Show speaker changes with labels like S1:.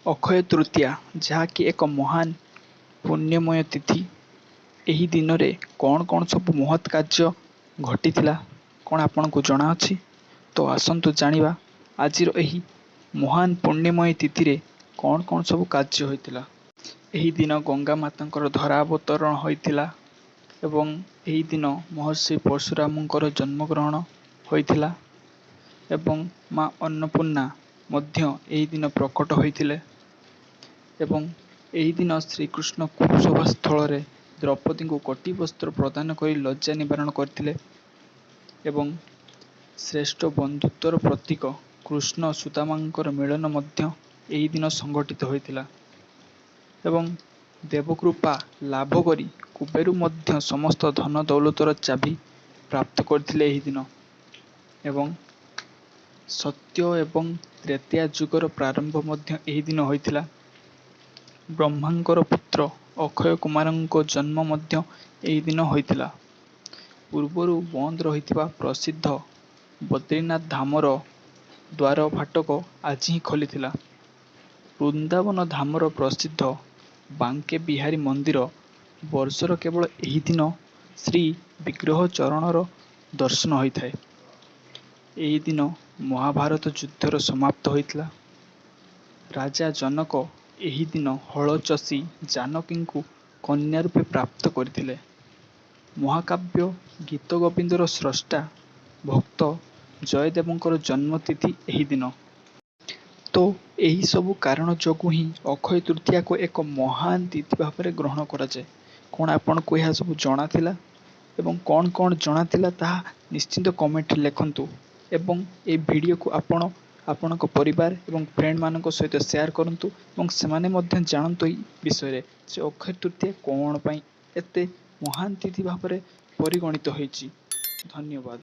S1: ଅକ୍ଷୟ ତୃତୀୟା, ଯାହାକି ଏକ ମହାନ ପୁଣ୍ୟମୟ ତିଥି। ଏହି ଦିନରେ କ'ଣ କ'ଣ ସବୁ ମହତ୍ କାର୍ଯ୍ୟ ଘଟିଥିଲା କ'ଣ ଆପଣଙ୍କୁ ଜଣାଅଛି? ତ ଆସନ୍ତୁ ଜାଣିବା ଆଜିର ଏହି ମହାନ ପୁଣ୍ୟମୟ ତିଥିରେ କ'ଣ କ'ଣ ସବୁ କାର୍ଯ୍ୟ ହୋଇଥିଲା। ଏହି ଦିନ ଗଙ୍ଗା ମାତାଙ୍କର ଧରାବତରଣ ହୋଇଥିଲା ଏବଂ ଏହି ଦିନ ମହର୍ଷି ପରଶୁରାମଙ୍କର ଜନ୍ମଗ୍ରହଣ ହୋଇଥିଲା ଏବଂ ମା ଅନ୍ନପୂର୍ଣ୍ଣା ମଧ୍ୟ ଏହି ଦିନ ପ୍ରକଟ ହୋଇଥିଲେ ଏବଂ ଏହି ଦିନ ଶ୍ରୀକୃଷ୍ଣ କୁରୁସଭା ସ୍ଥଳରେ ଦ୍ରୌପଦୀଙ୍କୁ କୋଟି ବସ୍ତ୍ର ପ୍ରଦାନ କରି ଲଜ୍ଜା ନିବାରଣ କରିଥିଲେ ଏବଂ ଶ୍ରେଷ୍ଠ ବନ୍ଧୁତ୍ୱର ପ୍ରତୀକ କୃଷ୍ଣ ସୁଦାମାଙ୍କର ମିଳନ ମଧ୍ୟ ଏହି ଦିନ ସଂଘଟିତ ହୋଇଥିଲା ଏବଂ ଦେବକୃପା ଲାଭ କରି କୁବେର ମଧ୍ୟ ସମସ୍ତ ଧନ ଦୌଲତର ଚାବି ପ୍ରାପ୍ତ କରିଥିଲେ ଏହି ଦିନ ଏବଂ ସତ୍ୟ ଏବଂ ତ୍ରେତୟା ଯୁଗର ପ୍ରାରମ୍ଭ ମଧ୍ୟ ଏହି ଦିନ ହୋଇଥିଲା। ବ୍ରହ୍ମାଙ୍କର ପୁତ୍ର ଅକ୍ଷୟ କୁମାରଙ୍କ ଜନ୍ମ ମଧ୍ୟ ଏହି ଦିନ ହୋଇଥିଲା। ପୂର୍ବରୁ ବନ୍ଦ ରହିଥିବା ପ୍ରସିଦ୍ଧ ବଦ୍ରୀନାଥ ଧାମର ଦ୍ୱାର ଫାଟକ ଆଜି ହିଁ ଖୋଲିଥିଲା। ବୃନ୍ଦାବନ ଧାମର ପ୍ରସିଦ୍ଧ ବାଙ୍କେ ବିହାରୀ ମନ୍ଦିର ବର୍ଷର କେବଳ ଏହି ଦିନ ଶ୍ରୀ ବିଗ୍ରହ ଚରଣର ଦର୍ଶନ ହୋଇଥାଏ। ଏହି ଦିନ ମହାଭାରତ ଯୁଦ୍ଧର ସମାପ୍ତ ହୋଇଥିଲା। ରାଜା ଜନକ ଏହି ଦିନ ହଳ ଚଷି ଜାନକୀଙ୍କୁ କନ୍ୟା ରୂପେ ପ୍ରାପ୍ତ କରିଥିଲେ। ମହାକାବ୍ୟ ଗୀତଗୋବିନ୍ଦର ସ୍ରଷ୍ଟା ଭକ୍ତ ଜୟଦେବଙ୍କର ଜନ୍ମତିଥି ଏହି ଦିନ। ତ ଏହି ସବୁ କାରଣ ଯୋଗୁଁ ହିଁ ଅକ୍ଷୟ ତୃତୀୟାକୁ ଏକ ମହାନ ତିଥି ଭାବରେ ଗ୍ରହଣ କରାଯାଏ। କ'ଣ ଆପଣଙ୍କୁ ଏହା ସବୁ ଜଣାଥିଲା ଏବଂ କ'ଣ କ'ଣ ଜଣାଥିଲା ତାହା ନିଶ୍ଚିନ୍ତ କମେଣ୍ଟରେ ଲେଖନ୍ତୁ ଏବଂ ଏହି ଭିଡ଼ିଓକୁ ଆପଣ ଆପଣଙ୍କ ପରିବାର ଏବଂ ଫ୍ରେଣ୍ଡମାନଙ୍କ ସହିତ ସେୟାର କରନ୍ତୁ ଏବଂ ସେମାନେ ମଧ୍ୟ ଜାଣନ୍ତୁ ଏହି ବିଷୟରେ ଯେ ଅକ୍ଷୟ ତୃତୀୟା କ'ଣ ପାଇଁ ଏତେ ମହାନ ତିଥି ଭାବରେ ପରିଗଣିତ ହୋଇଛି। ଧନ୍ୟବାଦ।